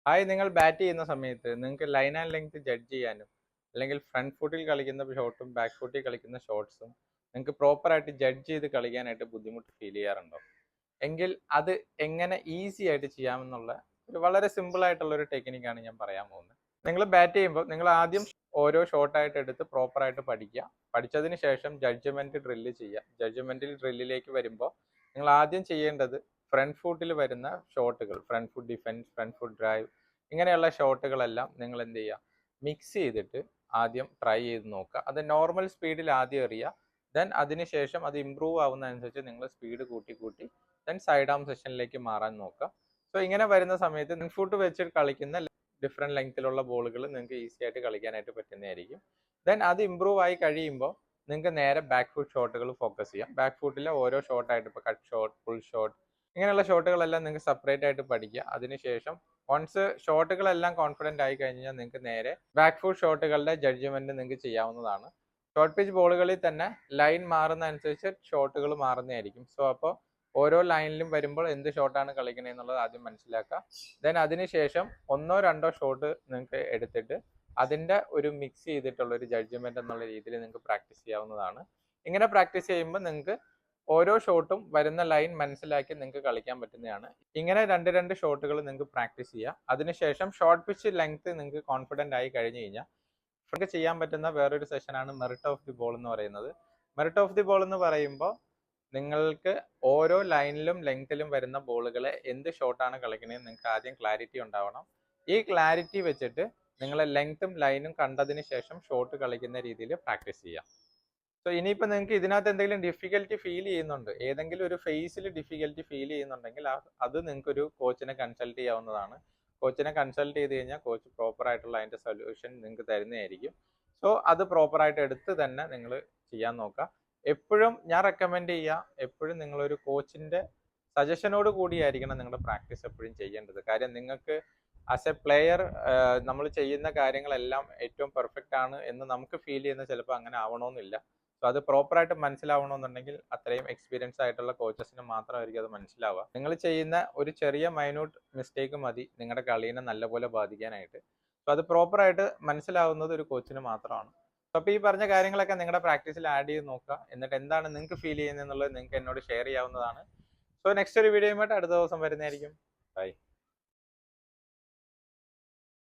Hi, നിങ്ങൾ bat ചെയ്യുന്ന സമയത്ത് നിങ്ങൾക്ക് ലൈൻ ആൻഡ് ലെങ്ത് ജഡ്ജ് ചെയ്യാനും അല്ലെങ്കിൽ ഫ്രണ്ട് ഫുട്ടിൽ കളിക്കുന്ന ഷോട്ടും ബാക്ക് ഫുട്ടിൽ കളിക്കുന്ന ഷോട്ട്സും നിങ്ങൾക്ക് പ്രോപ്പറായിട്ട് ജഡ്ജ് ചെയ്ത് കളിക്കാനായിട്ട് ബുദ്ധിമുട്ട് ഫീൽ ചെയ്യാറുണ്ടോ? എങ്കിൽ അത് എങ്ങനെ ഈസി ആയിട്ട് ചെയ്യാമെന്നുള്ള ഒരു വളരെ സിമ്പിൾ ആയിട്ടുള്ള ഒരു ടെക്നിക്കാണ് ഞാൻ പറയാൻ പോകുന്നത്. നിങ്ങൾ ബാറ്റ് ചെയ്യുമ്പോൾ നിങ്ങൾ ആദ്യം ഓരോ ഷോട്ടായിട്ട് എടുത്ത് പ്രോപ്പറായിട്ട് പഠിക്കുക. പഠിച്ചതിന് ശേഷം ജഡ്ജ്മെന്റ് ഡ്രില്ല് ചെയ്യുക. ജഡ്ജ്മെന്റിൽ ഡ്രില്ലിലേക്ക് വരുമ്പോൾ നിങ്ങൾ ആദ്യം ചെയ്യേണ്ടത് ഫ്രണ്ട് ഫുട്ടിൽ വരുന്ന ഷോട്ടുകൾ, front foot defence, front foot drive, ഇങ്ങനെയുള്ള ഷോട്ടുകളെല്ലാം നിങ്ങൾ എന്ത് ചെയ്യുക, മിക്സ് ചെയ്തിട്ട് ആദ്യം ട്രൈ ചെയ്ത് നോക്കുക. അത് നോർമൽ സ്പീഡിൽ ആദ്യം എറിയുക. ദെൻ അതിനുശേഷം അത് ഇമ്പ്രൂവ് ആവുന്നതനുസരിച്ച് നിങ്ങൾ സ്പീഡ് കൂട്ടി കൂട്ടി ദെൻ സൈഡ് ആം സെഷനിലേക്ക് മാറാൻ നോക്കുക. സോ ഇങ്ങനെ വരുന്ന സമയത്ത് ഫ്രണ്ട് ഫുട്ട് വെച്ച് കളിക്കുന്ന ഡിഫറെൻറ്റ് ലെങ്ത്തിലുള്ള ബോളുകൾ നിങ്ങൾക്ക് ഈസി ആയിട്ട് കളിക്കാനായിട്ട് പറ്റുന്നതായിരിക്കും. ദെൻ അത് ഇമ്പ്രൂവ് ആയി കഴിയുമ്പോൾ നിങ്ങൾക്ക് നേരെ ബാക്ക് ഫുട്ട് ഷോട്ടുകൾ ഫോക്കസ് ചെയ്യാം. ബാക്ക് ഫുട്ടിലെ ഓരോ ഷോട്ടായിട്ട്, ഇപ്പോൾ കട്ട് ഷോട്ട്, ഫുൾ ഷോട്ട്, ഇങ്ങനെയുള്ള ഷോട്ടുകളെല്ലാം നിങ്ങൾക്ക് സെപ്പറേറ്റ് ആയിട്ട് പഠിക്കുക. അതിനുശേഷം വൺസ് ഷോട്ടുകളെല്ലാം കോൺഫിഡൻ്റ് ആയി കഴിഞ്ഞാൽ നിങ്ങൾക്ക് നേരെ ബാക്ക് ഫുട്ട് ഷോട്ടുകളുടെ ജഡ്ജ്മെൻറ്റ് നിങ്ങൾക്ക് ചെയ്യാവുന്നതാണ്. ഷോർട്ട് പിച്ച് ബോളുകളിൽ തന്നെ ലൈൻ മാറുന്നതനുസരിച്ച് ഷോട്ടുകൾ മാറുന്നതായിരിക്കും. സോ അപ്പോൾ ഓരോ ലൈനിലും വരുമ്പോൾ എന്ത് ഷോട്ടാണ് കളിക്കണത് എന്നുള്ളത് ആദ്യം മനസ്സിലാക്കുക. ദെൻ അതിനുശേഷം ഒന്നോ രണ്ടോ ഷോട്ട് നിങ്ങൾക്ക് എടുത്തിട്ട് അതിൻ്റെ ഒരു മിക്സ് ചെയ്തിട്ടുള്ള ഒരു ജഡ്ജ്മെന്റ് എന്നുള്ള രീതിയിൽ നിങ്ങൾക്ക് പ്രാക്ടീസ് ചെയ്യാവുന്നതാണ്. ഇങ്ങനെ പ്രാക്ടീസ് ചെയ്യുമ്പോൾ നിങ്ങൾക്ക് ഓരോ ഷോട്ടും വരുന്ന ലൈൻ മനസ്സിലാക്കി നിങ്ങൾക്ക് കളിക്കാൻ പറ്റുന്നതാണ്. ഇങ്ങനെ രണ്ട് ഷോട്ടുകൾ നിങ്ങൾക്ക് പ്രാക്ടീസ് ചെയ്യാം. അതിനുശേഷം ഷോർട്ട് പിച്ച് ലെങ്ത് നിങ്ങൾക്ക് കോൺഫിഡൻ്റ് ആയി കഴിഞ്ഞ് കഴിഞ്ഞാൽ നിങ്ങൾക്ക് ചെയ്യാൻ പറ്റുന്ന വേറൊരു സെഷനാണ് മെറിറ്റ് ഓഫ് ദി ബോൾ എന്ന് പറയുന്നത്. മെറിറ്റ് ഓഫ് ദി ബോൾ എന്ന് പറയുമ്പോൾ നിങ്ങൾക്ക് ഓരോ ലൈനിലും ലെങ്ത്തിലും വരുന്ന ബോളുകളെ എന്ത് ഷോട്ടാണ് കളിക്കണതെന്ന് നിങ്ങൾക്ക് ആദ്യം ക്ലാരിറ്റി ഉണ്ടാവണം. ഈ ക്ലാരിറ്റി വെച്ചിട്ട് നിങ്ങൾ ലെങ്ത്തും ലൈനും കണ്ടതിന് ശേഷം ഷോട്ട് കളിക്കുന്ന രീതിയിൽ പ്രാക്ടീസ് ചെയ്യാം. സോ ഇനിയിപ്പോൾ നിങ്ങൾക്ക് ഇതിനകത്ത് എന്തെങ്കിലും ഡിഫിക്കൽറ്റി ഫീൽ ചെയ്യുന്നുണ്ട്, ഏതെങ്കിലും ഒരു ഫേസിൽ ഡിഫിക്കൽറ്റി ഫീൽ ചെയ്യുന്നുണ്ടെങ്കിൽ അത് നിങ്ങൾക്കൊരു കോച്ചിനെ കൺസൾട്ട് ചെയ്യാവുന്നതാണ്. കോച്ചിനെ കൺസൾട്ട് ചെയ്ത് കഴിഞ്ഞാൽ കോച്ച് പ്രോപ്പറായിട്ടുള്ള അതിൻ്റെ സൊല്യൂഷൻ നിങ്ങൾക്ക് തരുന്നതായിരിക്കും. സോ അത് പ്രോപ്പറായിട്ട് എടുത്ത് തന്നെ നിങ്ങൾ ചെയ്യാൻ നോക്കുക. എപ്പോഴും ഞാൻ റെക്കമെൻഡ് ചെയ്യുക, എപ്പോഴും നിങ്ങളൊരു കോച്ചിൻ്റെ സജഷനോട് കൂടിയായിരിക്കണം നിങ്ങളുടെ പ്രാക്ടീസ് എപ്പോഴും ചെയ്യേണ്ടത്. കാര്യം നിങ്ങൾക്ക് ആസ് എ പ്ലെയർ നമ്മൾ ചെയ്യുന്ന കാര്യങ്ങളെല്ലാം ഏറ്റവും പെർഫെക്റ്റ് ആണ് എന്ന് നമുക്ക് ഫീൽ ചെയ്യുന്ന ചിലപ്പോൾ അങ്ങനെ ആവണമെന്നില്ല. സോ അത് പ്രോപ്പറായിട്ട് മനസ്സിലാവണമെന്നുണ്ടെങ്കിൽ അത്രയും എക്സ്പീരിയൻസ് ആയിട്ടുള്ള കോച്ചസിന് മാത്രമായിരിക്കും അത് മനസ്സിലാവുക. നിങ്ങൾ ചെയ്യുന്ന ഒരു ചെറിയ മൈന്യൂട്ട് മിസ്റ്റേക്ക് മതി നിങ്ങളുടെ കളീനെ നല്ലപോലെ ബാധിക്കാനായിട്ട്. സോ അത് പ്രോപ്പറായിട്ട് മനസ്സിലാവുന്നത് ഒരു കോച്ചിന് മാത്രമാണ്. അപ്പോൾ ഈ പറഞ്ഞ കാര്യങ്ങളൊക്കെ നിങ്ങളുടെ പ്രാക്ടീസിൽ ആഡ് ചെയ്ത് നോക്കുക. എന്നിട്ട് എന്താണ് നിങ്ങൾക്ക് ഫീൽ ചെയ്യുന്നത് എന്നുള്ളത് നിങ്ങൾക്ക് എന്നോട് ഷെയർ ചെയ്യാവുന്നതാണ്. സോ നെക്സ്റ്റ് ഒരു വീഡിയോയുമായിട്ട് അടുത്ത ദിവസം വരുന്നതായിരിക്കും. ബൈ.